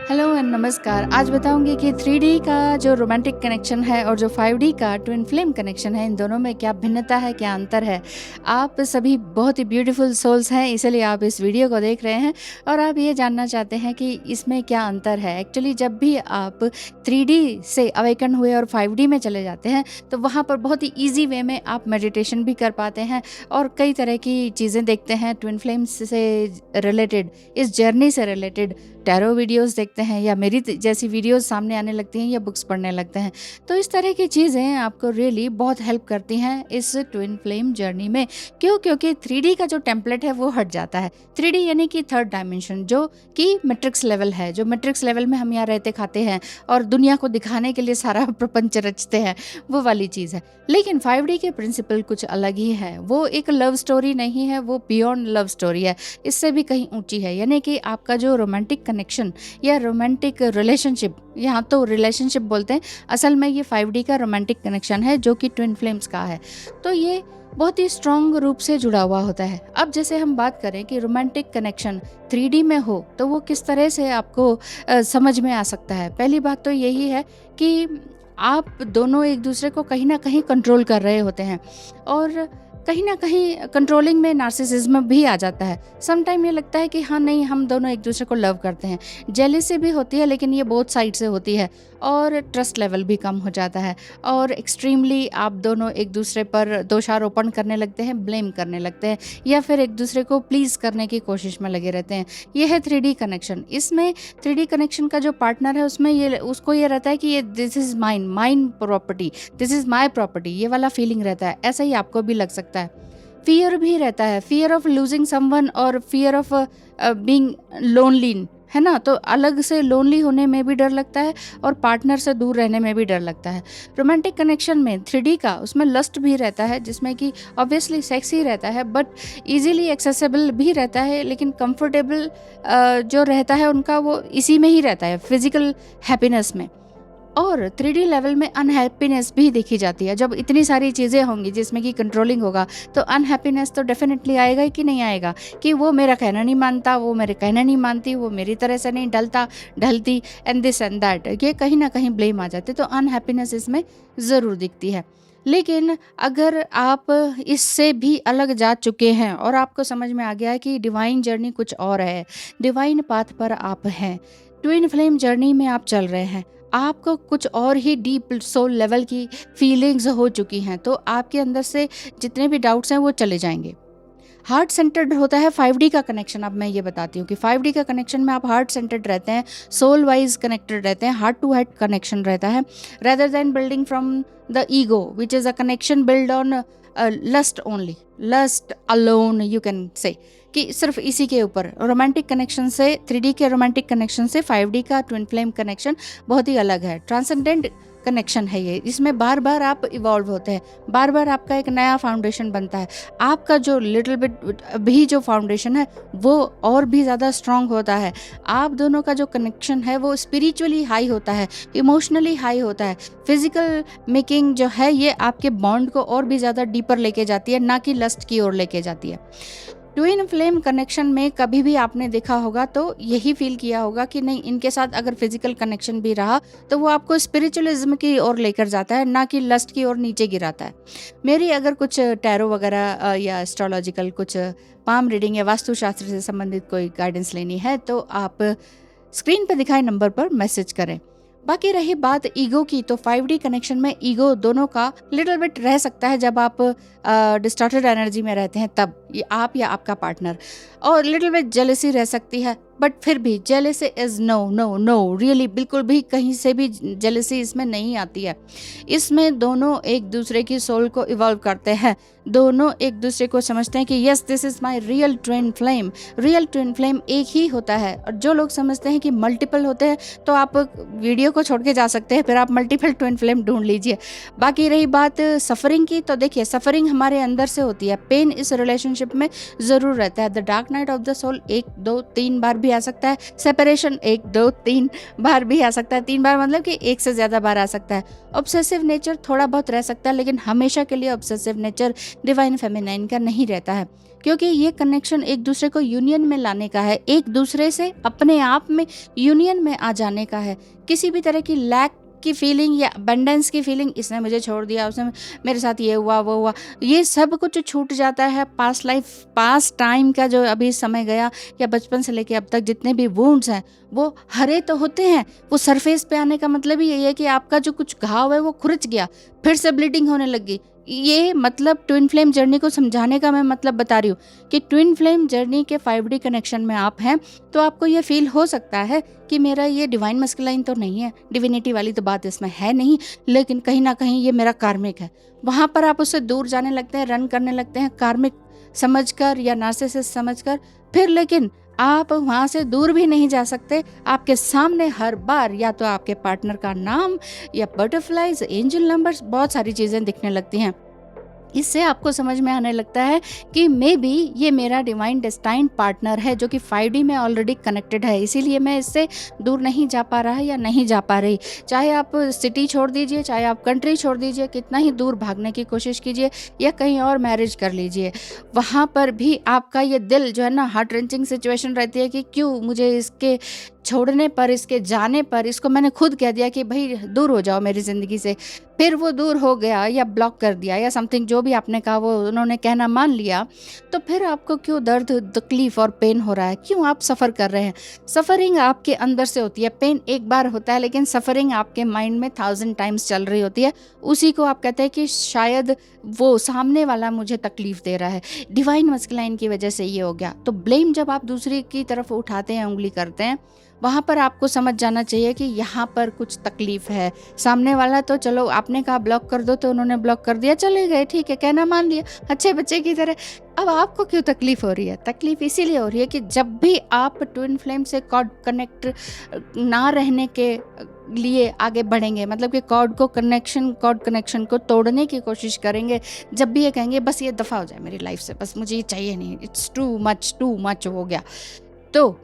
Hello and नमस्कार। आज बताऊंगी कि 3D का जो रोमांटिक कनेक्शन है और जो 5D का ट्विन फ्लेम कनेक्शन है, इन दोनों में क्या भिन्नता है, क्या अंतर है। आप सभी बहुत ही ब्यूटीफुल सोल्स हैं, इसलिए आप इस वीडियो को देख रहे हैं और आप ये जानना चाहते हैं कि इसमें क्या अंतर है। एक्चुअली जब भी आप 3D से अवेकन हुए और 5D में चले जाते हैं तो वहाँ पर बहुत ही ईजी वे में आप मेडिटेशन भी कर पाते हैं और कई तरह की चीज़ें देखते हैं ट्विन फ्लेम्स से रिलेटेड, इस जर्नी से रिलेटेड। टैरो वीडियोस देखते हैं या मेरी जैसी वीडियोस सामने आने लगती हैं या बुक्स पढ़ने लगते हैं। तो इस तरह की चीज़ें आपको रियली बहुत हेल्प करती हैं इस ट्विन फ्लेम जर्नी में। क्योंकि 3D का जो टेम्पलेट है वो हट जाता है। 3D यानी कि थर्ड डायमेंशन, जो कि मैट्रिक्स लेवल है, जो मैट्रिक्स लेवल में हम यहाँ रहते खाते हैं और दुनिया को दिखाने के लिए सारा प्रपंच रचते हैं, वो वाली चीज़ है। लेकिन 5D के प्रिंसिपल कुछ अलग ही है। वो एक लव स्टोरी नहीं है, वो बियॉन्ड लव स्टोरी है, इससे भी कहीं ऊंची है। यानी कि आपका जो रोमांटिक कनेक्शन या रोमांटिक रिलेशनशिप, यहाँ तो रिलेशनशिप बोलते हैं, असल में ये 5D का रोमांटिक कनेक्शन है जो कि ट्विन फ्लेम्स का है। तो ये बहुत ही स्ट्रॉन्ग रूप से जुड़ा हुआ होता है। अब जैसे हम बात करें कि रोमांटिक कनेक्शन 3D में हो तो वो किस तरह से आपको समझ में आ सकता है। पहली बात तो यही है कि आप दोनों एक दूसरे को कहीं ना कहीं कंट्रोल कर रहे होते हैं और कहीं ना कहीं कंट्रोलिंग में नार्सिसिज्म भी आ जाता है। सम टाइम ये लगता है कि हाँ नहीं, हम दोनों एक दूसरे को लव करते हैं। जेलिसी भी होती है, लेकिन ये बोथ साइड से होती है और ट्रस्ट लेवल भी कम हो जाता है और एक्सट्रीमली आप दोनों एक दूसरे पर दोषारोपण करने लगते हैं, ब्लेम करने लगते हैं या फिर एक दूसरे को प्लीज़ करने की कोशिश में लगे रहते हैं। ये है 3D कनेक्शन। इसमें 3D कनेक्शन का जो पार्टनर है उसमें उसको ये रहता है कि ये this is mine property, this is my property, ये वाला फीलिंग रहता है। ऐसा ही आपको भी लग सकता है। फियर भी रहता है, फियर ऑफ लूजिंग समवन और फियर ऑफ बीइंग लोनली, है ना। तो अलग से लोनली होने में भी डर लगता है और पार्टनर से दूर रहने में भी डर लगता है। रोमांटिक कनेक्शन में 3D का, उसमें लस्ट भी रहता है, जिसमें कि ऑब्वियसली सेक्सी रहता है बट इजीली एक्सेसिबल भी रहता है, लेकिन कंफर्टेबल जो रहता है उनका वो इसी में ही रहता है, फिजिकल हैप्पीनेस में। और 3D लेवल में अनहैप्पीनेस भी देखी जाती है। जब इतनी सारी चीज़ें होंगी जिसमें कि कंट्रोलिंग होगा तो अनहैप्पीनेस तो डेफिनेटली आएगा ही कि नहीं आएगा, कि वो मेरा कहना नहीं मानता, वो मेरे कहना नहीं मानती, वो मेरी तरह से नहीं ढलती एंड दिस एंड दैट, ये कहीं ना कहीं ब्लेम आ जाते। तो अनहैप्पीनेस इसमें ज़रूर दिखती है। लेकिन अगर आप इससे भी अलग जा चुके हैं और आपको समझ में आ गया है कि डिवाइन जर्नी कुछ और है, डिवाइन पाथ पर आप हैं, ट्विन फ्लेम जर्नी में आप चल रहे हैं, आपको कुछ और ही डीप सोल लेवल की फीलिंग्स हो चुकी हैं, तो आपके अंदर से जितने भी डाउट्स हैं वो चले जाएंगे। हार्ट सेंटर्ड होता है 5D का कनेक्शन। अब मैं ये बताती हूँ कि 5D का कनेक्शन में आप हार्ट सेंटर्ड रहते हैं, सोल वाइज कनेक्टेड रहते हैं, हार्ट टू हार्ट कनेक्शन रहता है, rather than building from the ego which is a connection build on lust only, lust alone you can say, कि सिर्फ इसी के ऊपर। रोमांटिक कनेक्शन से, 3D के रोमांटिक कनेक्शन से 5D का ट्विन फ्लेम कनेक्शन बहुत ही अलग है। ट्रांसेंडेंट कनेक्शन है ये, इसमें बार बार आप इवॉल्व होते हैं, बार बार आपका एक नया फाउंडेशन बनता है। आपका जो लिटिल बिट भी जो फाउंडेशन है वो और भी ज़्यादा स्ट्रांग होता है। आप दोनों का जो कनेक्शन है वो स्पिरिचुअली हाई होता है, इमोशनली हाई होता है। फिजिकल मेकिंग जो है ये आपके बॉन्ड को और भी ज़्यादा डीपर लेके जाती है, ना कि लस्ट की ओर लेके जाती है। ट्विन फ्लेम कनेक्शन में कभी भी आपने देखा होगा तो यही फील किया होगा कि नहीं, इनके साथ अगर फिजिकल कनेक्शन भी रहा तो वो आपको स्पिरिचुअलिज्म की ओर लेकर जाता है, ना कि लस्ट की ओर नीचे गिराता है। मेरी अगर कुछ टैरो वगैरह या एस्ट्रोलॉजिकल कुछ पाम रीडिंग या वास्तुशास्त्र से संबंधित कोई गाइडेंस लेनी है तो आप स्क्रीन पर दिखाए नंबर पर मैसेज करें। बाकी रही बात ईगो की, तो 5D कनेक्शन में ईगो दोनों का लिटिल बिट रह सकता है जब आप डिस्टॉर्टेड एनर्जी में रहते हैं, तब ये आप या आपका पार्टनर, और लिटिल बिट जेलसी रह सकती है। बट फिर भी jealousy is no no no, really बिल्कुल भी कहीं से भी जेलसी इसमें नहीं आती है। इसमें दोनों एक दूसरे की सोल को इवॉल्व करते हैं, दोनों एक दूसरे को समझते हैं कि yes this is my real twin flame. Real twin flame एक ही होता है, और जो लोग समझते हैं कि मल्टीपल होते हैं तो आप वीडियो को छोड़ के जा सकते हैं, फिर आप मल्टीपल ट्विन फ्लेम ढूंढ लीजिए। बाकी रही बात सफरिंग की, तो देखिए सफरिंग हमारे अंदर से होती है, पेन इस रिलेशनशिप में ज़रूर रहता है। The dark night of the soul 1 2 3 बार भी आ सकता है, सेपरेशन 1 2 3 बार भी आ सकता है, 3 बार मतलब कि 1 से ज़्यादा बार आ सकता है। ऑब्सेसिव नेचर थोड़ा बहुत रह सकता है, लेकिन हमेशा के लिए ऑब्सेसिव नेचर डिवाइन फेमिनाइन का नहीं रहता है। क्योंकि ये कनेक्शन एक दूसरे को यूनियन में लाने का है, एक दूसरे से अपने आप में यूनियन में आ जाने का है। किसी भी तरह की लैक की फीलिंग या अबंडेंस की फीलिंग, इसने मुझे छोड़ दिया, उसने मेरे साथ ये हुआ वो हुआ, ये सब कुछ छूट जाता है। पास्ट लाइफ, पास्ट टाइम का जो अभी समय गया या बचपन से लेके अब तक जितने भी वुंड्स हैं वो हरे तो होते हैं, वो सरफेस पे आने का मतलब ही यही है कि आपका जो कुछ घाव है वो खुरच गया, फिर से ब्लीडिंग होने लगी। ये मतलब ट्विन फ्लेम जर्नी को समझाने का मैं मतलब बता रही हूँ कि ट्विन फ्लेम जर्नी के 5D कनेक्शन में आप हैं तो आपको ये फील हो सकता है कि मेरा ये डिवाइन मस्कुलाइन तो नहीं है, डिविनिटी वाली तो बात इसमें है नहीं, लेकिन कहीं ना कहीं ये मेरा कार्मिक है। वहाँ पर आप उससे दूर जाने लगते हैं, रन करने लगते हैं कार्मिक समझकर या नार्सिसिस्ट समझकर। फिर लेकिन आप वहाँ से दूर भी नहीं जा सकते, आपके सामने हर बार या तो आपके पार्टनर का नाम या बटरफ्लाइज, एंजल नंबर्स, बहुत सारी चीज़ें दिखने लगती हैं। इससे आपको समझ में आने लगता है कि मे बी ये मेरा डिवाइन डेस्टाइन पार्टनर है जो कि 5D में ऑलरेडी कनेक्टेड है, इसीलिए मैं इससे दूर नहीं जा पा रहा है या नहीं जा पा रही। चाहे आप सिटी छोड़ दीजिए, चाहे आप कंट्री छोड़ दीजिए, कितना ही दूर भागने की कोशिश कीजिए या कहीं और मैरिज कर लीजिए, वहाँ पर भी आपका ये दिल जो है ना, हार्ट रेंचिंग सिचुएशन रहती है कि क्यों मुझे इसके छोड़ने पर, इसके जाने पर, इसको मैंने खुद कह दिया कि भाई दूर हो जाओ मेरी ज़िंदगी से, फिर वो दूर हो गया या ब्लॉक कर दिया या समथिंग, जो भी आपने कहा वो उन्होंने कहना मान लिया, तो फिर आपको क्यों दर्द, तकलीफ़ और पेन हो रहा है, क्यों आप सफ़र कर रहे हैं। सफ़रिंग आपके अंदर से होती है, पेन एक बार होता है, लेकिन सफ़रिंग आपके माइंड में 1000 टाइम्स चल रही होती है। उसी को आप कहते हैं कि शायद वो सामने वाला मुझे तकलीफ़ दे रहा है, डिवाइन मस्कुलाइन की वजह से ये हो गया। तो ब्लेम जब आप दूसरे की तरफ उठाते हैं, उंगली करते हैं, वहाँ पर आपको समझ जाना चाहिए कि यहाँ पर कुछ तकलीफ़ है। सामने वाला तो चलो आपने कहा ब्लॉक कर दो तो उन्होंने ब्लॉक कर दिया, चले गए, ठीक है, कहना मान लिया, अच्छे बच्चे की तरह। अब आपको क्यों तकलीफ़ हो रही है? तकलीफ़ इसीलिए हो रही है कि जब भी आप ट्विन फ्लेम से कॉर्ड कनेक्ट ना रहने के लिए आगे बढ़ेंगे, मतलब कि कॉर्ड कनेक्शन को तोड़ने की कोशिश करेंगे, जब भी ये कहेंगे बस ये दफ़ा हो जाए मेरी लाइफ से, बस मुझे ये चाहिए नहीं, इट्स टू मच हो गया, तो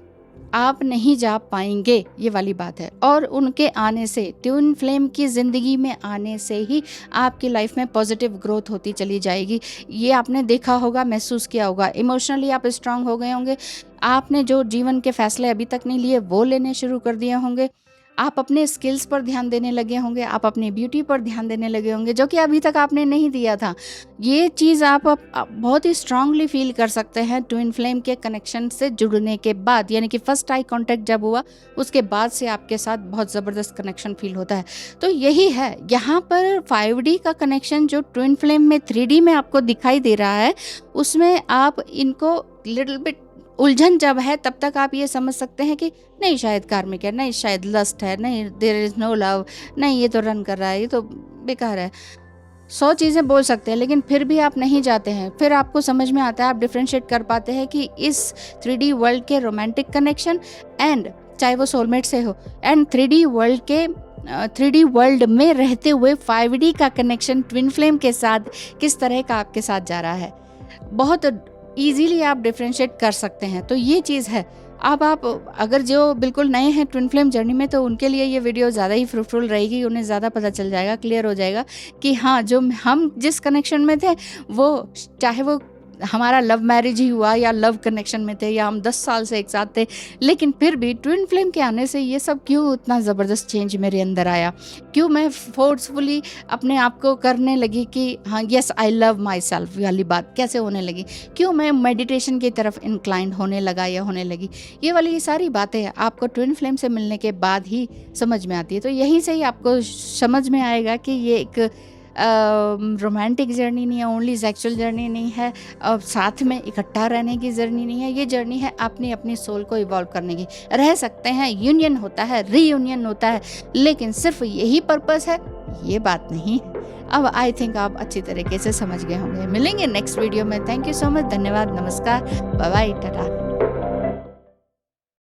आप नहीं जा पाएंगे, ये वाली बात है। और उनके आने से, ट्विन फ्लेम की ज़िंदगी में आने से ही आपकी लाइफ में पॉजिटिव ग्रोथ होती चली जाएगी। ये आपने देखा होगा, महसूस किया होगा, इमोशनली आप स्ट्रांग हो गए होंगे, आपने जो जीवन के फैसले अभी तक नहीं लिए वो लेने शुरू कर दिए होंगे, आप अपने स्किल्स पर ध्यान देने लगे होंगे, आप अपनी ब्यूटी पर ध्यान देने लगे होंगे, जो कि अभी तक आपने नहीं दिया था। ये चीज़ आप बहुत ही स्ट्रांगली फील कर सकते हैं ट्विन फ्लेम के कनेक्शन से जुड़ने के बाद, यानी कि फर्स्ट आई कांटेक्ट जब हुआ उसके बाद से आपके साथ बहुत ज़बरदस्त कनेक्शन फील होता है। तो यही है, यहाँ पर 5D का कनेक्शन जो ट्विन फ्लेम में 3D में आपको दिखाई दे रहा है, उसमें आप इनको लिटिल बिट उलझन जब है तब तक आप ये समझ सकते हैं कि नहीं शायद कार्मिक है, नहीं शायद लस्ट है, नहीं देयर इज़ नो लव, नहीं ये तो रन कर रहा है, ये तो बेकार है, 100 चीज़ें बोल सकते हैं, लेकिन फिर भी आप नहीं जाते हैं। फिर आपको समझ में आता है, आप डिफ्रेंशिएट कर पाते हैं कि इस 3D वर्ल्ड के रोमांटिक कनेक्शन एंड चाहे वो सोलमेट से हो, एंड 3D वर्ल्ड में रहते हुए 5D का कनेक्शन ट्विन फ्लेम के साथ किस तरह का आपके साथ जा रहा है। बहुत ईजीली आप डिफ्रेंशिएट कर सकते हैं। तो ये चीज़ है। अब आप अगर जो बिल्कुल नए हैं ट्विन फ्लेम जर्नी में, तो उनके लिए ये वीडियो ज़्यादा ही फ्रूटफुल रहेगी, उन्हें ज़्यादा पता चल जाएगा, क्लियर हो जाएगा कि हाँ, जो हम जिस कनेक्शन में थे वो, चाहे वो हमारा लव मैरिज ही हुआ या लव कनेक्शन में थे या हम 10 साल से एक साथ थे, लेकिन फिर भी ट्विन फ्लेम के आने से ये सब क्यों इतना ज़बरदस्त चेंज मेरे अंदर आया, क्यों मैं फोर्सफुली अपने आप को करने लगी कि हाँ yes I love my self वाली बात कैसे होने लगी, क्यों मैं मेडिटेशन की तरफ इंक्लाइंड होने लगा या होने लगी, ये वाली ये सारी बातें आपको ट्विन फ्लेम से मिलने के बाद ही समझ में आती है। तो यहीं से ही आपको समझ में आएगा कि ये एक रोमांटिक जर्नी नहीं है, ओनली सेक्सुअल जर्नी नहीं है, और साथ में इकट्ठा रहने की जर्नी नहीं है, ये जर्नी है अपनी अपनी सोल को इवॉल्व करने की। रह सकते हैं, यूनियन होता है, रीयूनियन होता है, लेकिन सिर्फ यही पर्पस है, ये बात नहीं। अब आई थिंक आप अच्छी तरीके से समझ गए होंगे। मिलेंगे नेक्स्ट वीडियो में। थैंक यू सो मच, धन्यवाद, नमस्कार, बाय बाय, टाटा।